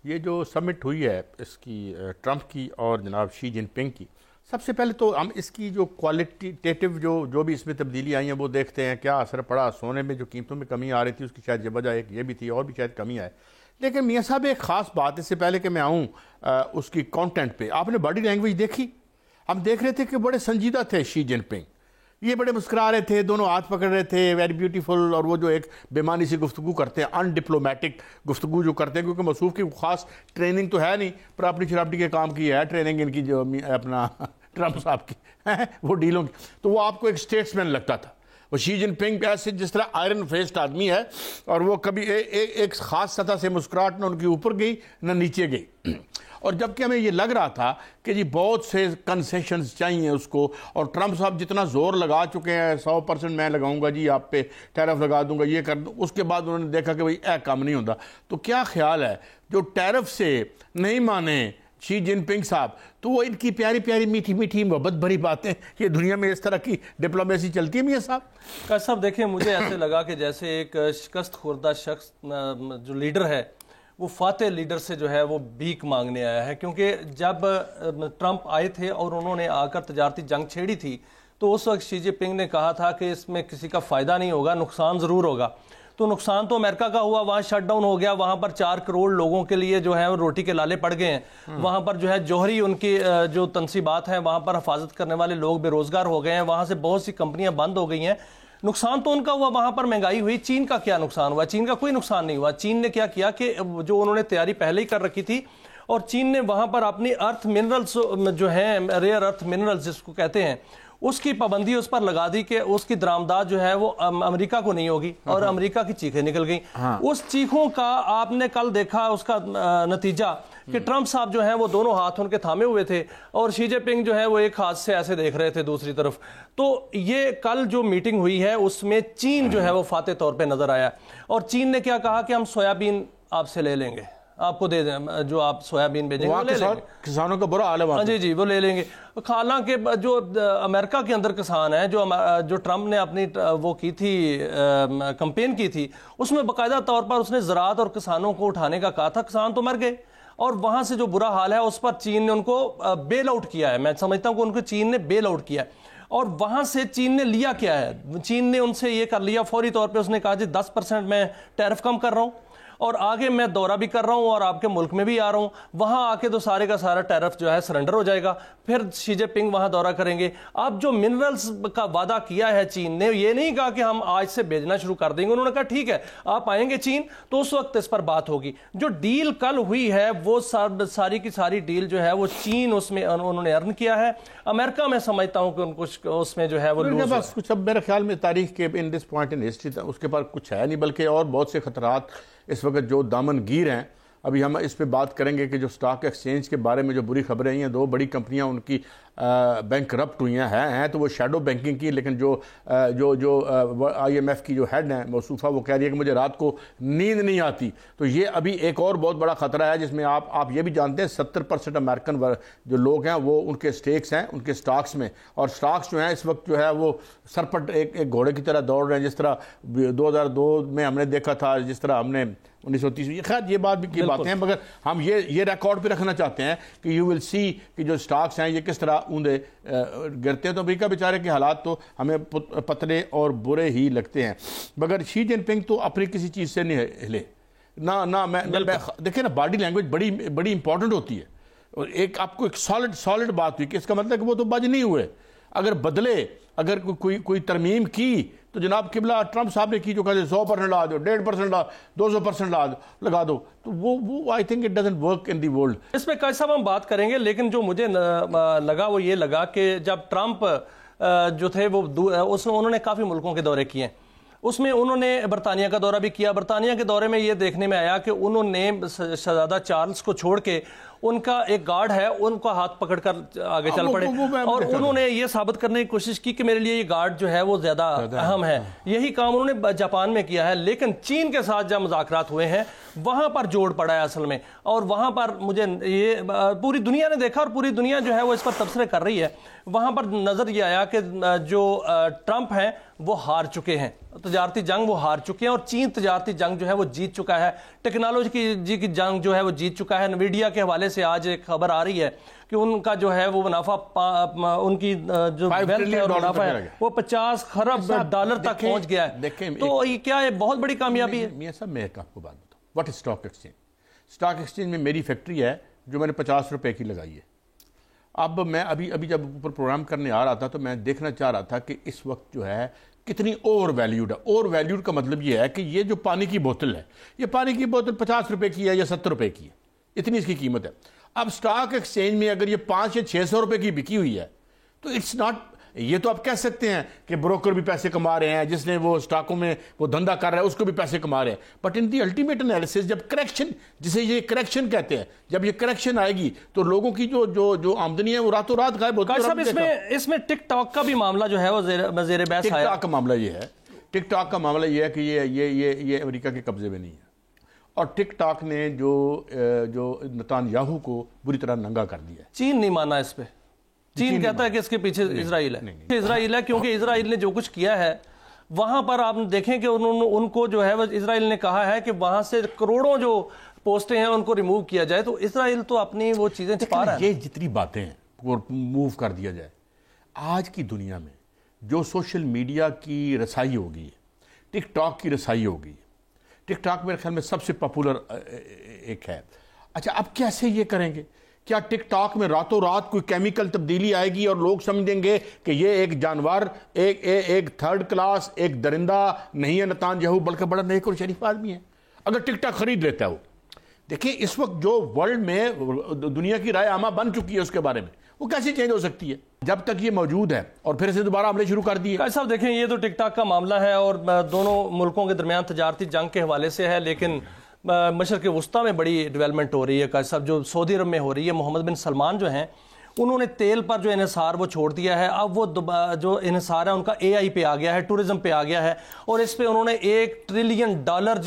یہ جو سمٹ ہوئی ہے اس کی ٹرمپ کی اور جناب شی جن پنگ کی، سب سے پہلے تو ہم اس کی جو کوالٹیٹیو جو بھی اس میں تبدیلی آئی ہیں وہ دیکھتے ہیں. کیا اثر پڑا؟ سونے میں جو قیمتوں میں کمی آ رہی تھی اس کی شاید یہ وجہ ایک یہ بھی تھی، اور بھی شاید کمی آئے. لیکن میاں صاحب ایک خاص بات، اس سے پہلے کہ میں آؤں اس کی کانٹینٹ پہ، آپ نے باڈی لینگویج دیکھی؟ ہم دیکھ رہے تھے کہ بڑے سنجیدہ تھے شی جن پنگ، یہ بڑے مسکرا رہے تھے، دونوں ہاتھ پکڑ رہے تھے، ویری بیوٹیفل. اور وہ جو ایک بےمانی سی گفتگو کرتے ہیں، ان ڈپلومیٹک گفتگو جو کرتے ہیں، کیونکہ موصوف کی خاص ٹریننگ تو ہے نہیں، پراپرٹی شراپٹی کے کام کی ہے ٹریننگ ان کی، جو اپنا ٹرمپ صاحب کی وہ ڈیلوں کی. تو وہ آپ کو ایک اسٹیٹسمین لگتا تھا. وہ شی جن پنگ ایسے جس طرح آئرن فیسڈ آدمی ہے، اور وہ کبھی ایک خاص سطح سے مسکراہٹ نہ ان کے اوپر گئی نہ نیچے گئی. اور جبکہ ہمیں یہ لگ رہا تھا کہ جی بہت سے کنسیشنز چاہیے اس کو، اور ٹرمپ صاحب جتنا زور لگا چکے ہیں 100% میں لگاؤں گا جی، آپ پہ ٹیرف لگا دوں گا، یہ کر دوں، اس کے بعد انہوں نے دیکھا کہ بھئی کام نہیں ہوتا. تو کیا خیال ہے جو ٹیرف سے نہیں مانے شی جن پنگ صاحب، تو وہ ان کی پیاری پیاری میٹھی میٹھی محبت بھری باتیں، یہ دنیا میں اس طرح کی ڈپلومیسی چلتی ہے میاں صاحب؟ قائد صاحب دیکھیں، مجھے ایسے لگا کہ جیسے ایک شکست خوردہ شخص جو لیڈر ہے وہ فاتح لیڈر سے جو ہے وہ بھیک مانگنے آیا ہے. کیونکہ جب ٹرمپ آئے تھے اور انہوں نے آ کر تجارتی جنگ چھیڑی تھی تو اس وقت شی جن پنگ نے کہا تھا کہ اس میں کسی کا فائدہ نہیں ہوگا، نقصان ضرور ہوگا. تو نقصان تو امریکہ کا ہوا، وہاں شٹ ڈاؤن ہو گیا، وہاں پر 4 کروڑ لوگوں کے لیے جو ہے روٹی کے لالے پڑ گئے ہیں. وہاں پر جو ہے جوہری ان کی جو تنصیبات ہیں وہاں پر حفاظت کرنے والے لوگ بے روزگار ہو گئے ہیں، وہاں سے بہت سی کمپنیاں بند ہو گئی ہیں. نقصان تو ان کا ہوا، وہاں پر مہنگائی ہوئی. چین کا کیا نقصان ہوا؟ چین کا کوئی نقصان نہیں ہوا. چین نے کیا کیا کہ جو انہوں نے تیاری پہلے ہی کر رکھی تھی، اور چین نے وہاں پر اپنی ارتھ منرلز جو ہیں، ریئر ارتھ منرلز جس کو کہتے ہیں، اس کی پابندی اس پر لگا دی کہ اس کی درآمدات جو ہے وہ امریکہ کو نہیں ہوگی، اور امریکہ کی چیخیں نکل گئیں. اس چیخوں کا آپ نے کل دیکھا اس کا نتیجہ کہ ٹرمپ صاحب جو ہیں وہ دونوں ہاتھ ان کے تھامے ہوئے تھے، اور شی جن پنگ جو ہے وہ ایک ہاتھ سے ایسے دیکھ رہے تھے دوسری طرف. تو یہ کل جو میٹنگ ہوئی ہے اس میں چین جو ہے وہ فاتح طور پہ نظر آیا، اور چین نے کیا کہا کہ ہم سویابین آپ سے لے لیں گے، آپ کو دے دیں، جو آپ سویابین بھیجیں گے وہ لے لیں گے. کسانوں کا برا حال ہے وہاں. جی وہ لے لیں گے. حالانکہ جو امریکہ کے اندر کسان ہیں، جو ٹرمپ نے اپنی وہ کی تھی کمپین کی تھی، اس میں باقاعدہ طور پر اس نے زراعت اور کسانوں کو اٹھانے کا کہا تھا. کسان تو مر گئے، اور وہاں سے جو برا حال ہے اس پر چین نے ان کو بیل آؤٹ کیا ہے. میں سمجھتا ہوں کہ ان کو چین نے بیل آؤٹ کیا ہے. اور وہاں سے چین نے لیا کیا ہے؟ چین نے ان سے یہ کر لیا فوری طور پہ، اس نے کہا جی 10% میں ٹیرف کم کر رہا ہوں، اور آگے میں دورہ بھی کر رہا ہوں اور آپ کے ملک میں بھی آ رہا ہوں، وہاں آ کے تو سارے کا سارا ٹیرف جو ہے سرنڈر ہو جائے گا. پھر شی جن پنگ وہاں دورہ کریں گے. اب جو منرلز کا وعدہ کیا ہے چین نے، یہ نہیں کہا کہ ہم آج سے بھیجنا شروع کر دیں گے. انہوں نے کہا ٹھیک ہے آپ آئیں گے چین تو اس وقت اس پر بات ہوگی. جو ڈیل کل ہوئی ہے وہ ساری کی ساری ڈیل جو ہے وہ چین اس میں انہوں نے ارن کیا ہے. امریکہ میں سمجھتا ہوں کہ ان کو اس میں جو ہے وہ لوز ہے. کچھ اب میرے خیال میں تاریخ کے ان دس پوائنٹ ان ہسٹری اس کے پاس کچھ ہے نہیں، بلکہ اور بہت سے خطرات اس وقت جو دامن گیر ہیں. ابھی ہم اس پہ بات کریں گے کہ جو سٹاک ایکسچینج کے بارے میں جو بری خبریں ہیں، 2 بڑی کمپنیاں ان کی بینک کرپٹ ہوئی ہیں تو وہ شیڈو بینکنگ کی. لیکن جو IMF کی جو ہیڈ ہیں موصوفہ، وہ کہہ رہی ہے کہ مجھے رات کو نیند نہیں آتی. تو یہ ابھی ایک اور بہت بڑا خطرہ ہے جس میں آپ یہ بھی جانتے ہیں 70% امریکن جو لوگ ہیں وہ ان کے سٹیکس ہیں ان کے سٹاکس میں، اور سٹاکس جو ہیں اس وقت جو ہے وہ سرپٹ ایک گھوڑے کی طرح دوڑ رہے ہیں، جس طرح 2002 میں ہم نے دیکھا تھا، جس طرح ہم نے 1930. خیر یہ بات بھی کی باتیں ہیں، مگر ہم یہ ریکارڈ پہ رکھنا چاہتے ہیں کہ یو ول سی کہ جو سٹاکس ہیں یہ کس طرح اوندے گرتے ہیں. تو امریکہ بیچارے کے حالات تو ہمیں پتلے اور برے ہی لگتے ہیں. مگر شی جن پنگ تو اپنی کسی چیز سے نہیں ہلے نہ. دیکھیں نا، باڈی لینگویج بڑی امپورٹنٹ ہوتی ہے. اور ایک آپ کو ایک سالڈ بات ہوئی کہ اس کا مطلب کہ وہ تو بج نہیں ہوئے. اگر بدلے، اگر کوئی ترمیم کی تو جناب قبلہ ٹرمپ صاحب نے کی، جو کہتے 100% لا دو، 1.5% لا، 200% لگا دو. تو وہ I think it doesn't work in the world. اس پہ قائد صاحب ہم بات کریں گے، لیکن جو مجھے لگا وہ یہ لگا کہ جب ٹرمپ جو تھے وہ انہوں نے کافی ملکوں کے دورے کیے. اس میں انہوں نے برطانیہ کا دورہ بھی کیا. برطانیہ کے دورے میں یہ دیکھنے میں آیا کہ انہوں نے شہزادہ چارلز کو چھوڑ کے ان کا ایک گارڈ ہے, ان کا ہاتھ پکڑ کر آگے چل پڑے, اور انہوں نے یہ ثابت کرنے کی کوشش کی کہ میرے لیے یہ گارڈ جو ہے وہ زیادہ اہم ہے. یہی کام انہوں نے جاپان میں کیا ہے, لیکن چین کے ساتھ جب مذاکرات ہوئے ہیں وہاں پر جوڑ پڑا ہے اصل میں, اور وہاں پر مجھے یہ پوری دنیا نے دیکھا اور پوری دنیا جو ہے وہ اس پر تبصرے کر رہی ہے. وہاں پر نظر یہ آیا کہ جو ٹرمپ ہیں وہ ہار چکے ہیں, تجارتی جنگ وہ ہار چکے ہیں, اور چین تجارتی جنگ جو ہے وہ جیت چکا ہے, ٹیکنالوجی کی جنگ جو ہے وہ جیت چکا ہے. نویڈیا کے حوالے سے آج ایک خبر آ رہی ہے کہ ان کا جو ہے وہ منافع, ان کی جو ویلتھ ہے اور منافع ہے وہ 50 خرب ڈالر تک پہنچ گیا ہے. تو یہ کیا ہے, بہت بڑی کامیابی ہے. میاں صاحب میں ایک آپ کو بات بتاؤں, what stock exchange. Stock exchange میں میری فیکٹری ہے جو میں نے 50 روپے کی لگائی ہے. اب میں ابھی جب اوپر پروگرام کرنے آ رہا تھا تو میں دیکھنا چاہ رہا تھا کہ اس وقت جو ہے کتنی اوور ویلیوڈ ہے. اوور ویلیوڈ کا مطلب یہ ہے کہ یہ جو پانی کی بوتل ہے, یہ پانی کی بوتل 50 روپے کی ہے یا 70 روپے کی ہے, اتنی اس کی قیمت ہے. اب اسٹاک ایکسچینج میں اگر یہ 500 یا 600 روپے کی بکی ہوئی ہے تو اٹس ناٹ, یہ تو آپ کہہ سکتے ہیں کہ بروکر بھی پیسے کما رہے ہیں, جس نے وہ اسٹاکوں میں وہ دھندا کر رہا ہے اس کو بھی پیسے کما رہے ہیں. But in the ultimate analysis جب کریکشن, جسے یہ کریکشن کہتے ہیں, جب یہ کریکشن آئے گی تو لوگوں کی جو آمدنی ہے وہ راتوں رات غائب ہوتی ہے. اس میں ٹک ٹاک کا بھی معاملہ جو ہے وہ زیر بحث آیا. ٹک ٹاک کا معاملہ یہ ہے, ٹک ٹاک کا معاملہ یہ ہے کہ یہ امریکہ کے قبضے میں نہیں ہے, اور ٹک ٹاک نے جو نتان یاہو کو بری طرح ننگا کر دیا ہے. چین نہیں مانا اس پہ, چین کہتا ہے کہ اس کے پیچھے اسرائیل ہے. اسرائیل ہے کیونکہ اسرائیل نے جو کچھ کیا ہے وہاں پر آپ دیکھیں کہ ان کو جو ہے اسرائیل نے کہا ہے کہ وہاں سے کروڑوں جو پوسٹیں ہیں ان کو ریموو کیا جائے. تو اسرائیل تو اپنی وہ چیزیں چھپا رہا ہے. یہ جتنی باتیں ہیں وہ موو کر دیا جائے. آج کی دنیا میں جو سوشل میڈیا کی رسائی ہوگی ہے, ٹک ٹاک کی رسائی ہوگی, ٹک ٹاک میرے خیال میں سب سے پاپولر ایک ہے. اچھا اب کیسے یہ کریں گے؟ کیا ٹک ٹاک میں راتوں رات کوئی کیمیکل تبدیلی آئے گی اور لوگ سمجھیں گے کہ یہ ایک جانور, ایک تھرڈ کلاس, ایک درندہ نہیں ہے نتان یاہو, بلکہ بڑا نیک اور شریف آدمی ہے اگر ٹک ٹاک خرید لیتا ہے وہ. دیکھیں اس وقت جو ورلڈ میں دنیا کی رائے عامہ بن چکی ہے اس کے بارے میں, وہ کیسے چینج ہو سکتی ہے جب تک یہ موجود ہے اور پھر سے دوبارہ حملے شروع کر دیے. صاحب دیکھیں یہ تو ٹک ٹاک کا معاملہ ہے اور دونوں ملکوں کے درمیان تجارتی جنگ کے حوالے سے ہے, لیکن مشرق وسطیٰ میں بڑی ڈیولپمنٹ ہو رہی ہے. سب جو سعودی عرب میں ہو رہی ہے, محمد بن سلمان جو ہیں انہوں نے تیل پر جو انحصار وہ چھوڑ دیا ہے. اب وہ جو انحصار ہے ان کا AI پہ آ گیا ہے, ٹورزم پہ آ گیا ہے, اور اس پہ انہوں نے $1 ٹریلین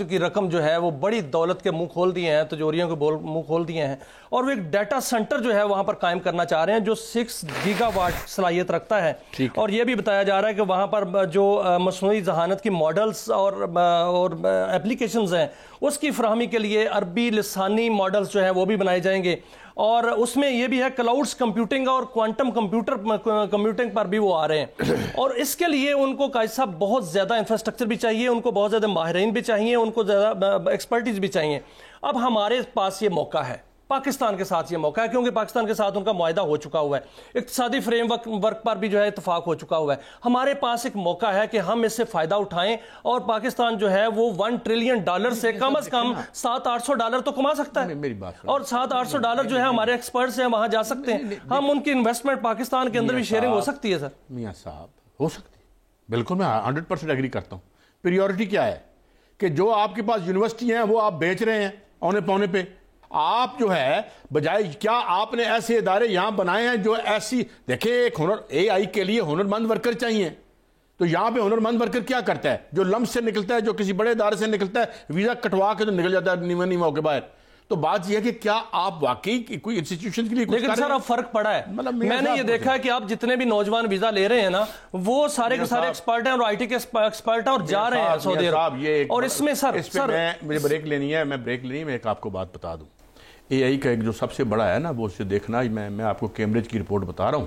کی رقم جو ہے وہ بڑی دولت کے منہ کھول دیے ہیں, تجوریوں کے منہ کھول دیے ہیں, اور وہ ایک ڈیٹا سینٹر جو ہے وہاں پر قائم کرنا چاہ رہے ہیں جو 6 گیگا واٹ صلاحیت رکھتا ہے. اور یہ بھی بتایا جا رہا ہے کہ وہاں پر جو مصنوعی ذہانت کی ماڈلز اور ایپلیکیشنز ہیں اس کی فراہمی کے لیے عربی لسانی ماڈلز جو ہیں وہ بھی بنائے جائیں گے. اور اس میں یہ بھی ہے کلاؤڈز کمپیوٹنگ اور کوانٹم کمپیوٹنگ پر بھی وہ آ رہے ہیں, اور اس کے لیے ان کو قائد صاحب بہت زیادہ انفراسٹرکچر بھی چاہیے, ان کو بہت زیادہ ماہرین بھی چاہیے, ان کو زیادہ ایکسپرٹیز بھی چاہیے. اب ہمارے پاس یہ موقع ہے, پاکستان کے ساتھ یہ موقع ہے, کیونکہ پاکستان کے ساتھ ان کا معاہدہ ہو چکا ہوا ہے, اقتصادی فریم ورک پر بھی جو ہے اتفاق ہو چکا ہوا ہے. ہمارے پاس ایک موقع ہے کہ ہم اس سے فائدہ اٹھائیں, اور پاکستان جو ہے وہ $1 ٹریلین سے کم از کم $700-800 تو کما سکتا ہے, اور $700-800 جو ہے ہمارے ایکسپرٹس ہیں وہاں جا سکتے ہیں. ہم ان کی انویسٹمنٹ پاکستان کے اندر بھی شیئرنگ ہو سکتی ہے. سر میاں صاحب ہو سکتی ہے, بالکل میں 100% ایگری کرتا ہوں. پریورٹی کیا ہے کہ جو آپ کے پاس یونیورسٹی ہیں وہ آپ بیچ رہے ہیں اونے پونے پہ. آپ جو ہے بجائے, کیا آپ نے ایسے ادارے یہاں بنائے ہیں جو ایسی, دیکھیں ایک AI کے لیے ہنرمند ورکر چاہیے, تو یہاں پہ ہنرمند ورکر کیا کرتا ہے, جو لمس سے نکلتا ہے, جو کسی بڑے ادارے سے نکلتا ہے, ویزا کٹوا کے تو نکل جاتا ہے نیمہ نیمہ ہو کے باہر. تو بات یہ ہے کہ کیا آپ واقعی کوئی انسٹیٹیوشن کے لیے کچھ لیکن سر اب فرق پڑا ہے. میں نے یہ دیکھا ہے کہ آپ جتنے بھی نوجوان ویزا لے رہے ہیں نا وہ سارے کے سارے ایکسپرٹ ہیں, اور IT کے ایکسپرٹ ہیں, اور جا رہے ہیں سعودی عرب. اور اس میں سر مجھے بریک لینی ہے, میں ایک آپ کو بات بتا دوں. AI کا ایک جو سب سے بڑا ہے نا وہ اسے دیکھنا, میں آپ کو کیمبرج کی رپورٹ بتا رہا ہوں,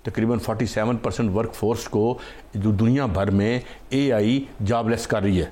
تقریباً 47% ورک فورس کو جو دنیا بھر میں AI جاب لیس کر رہی ہے.